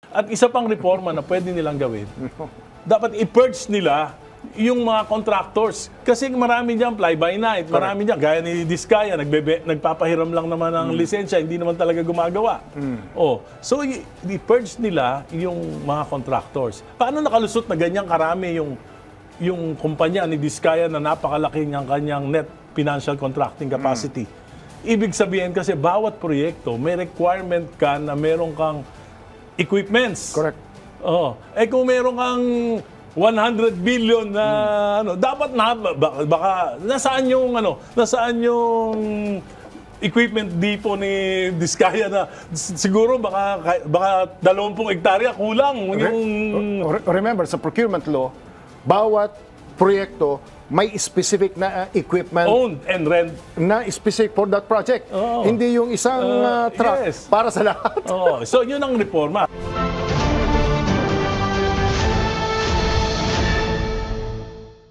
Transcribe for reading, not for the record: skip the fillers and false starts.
At isa pang reforma na pwede nilang gawin, dapat i-purge nila yung mga contractors. Kasi marami dyan, fly-by-night, marami dyan, gaya ni Diskaya, nagpapahiram lang naman ng lisensya, hindi naman talaga gumagawa. So, i-purge nila yung mga contractors. Paano nakalusot na ganyan karami yung kumpanya ni Diskaya na napakalaki ng kanyang net financial contracting capacity? Ibig sabihin kasi bawat proyekto, may requirement ka na meron kang equipments. Correct. Kung meron kang 100 billion na dapat na baka nasaan yung equipment depot ni Diskaya na siguro baka 20 hektarya kulang yung Remember, sa procurement law, bawat proyekto may specific na equipment owned and rent. na specific for that project. Hindi yung isang truck Yes. para sa lahat. So yun ang reforma.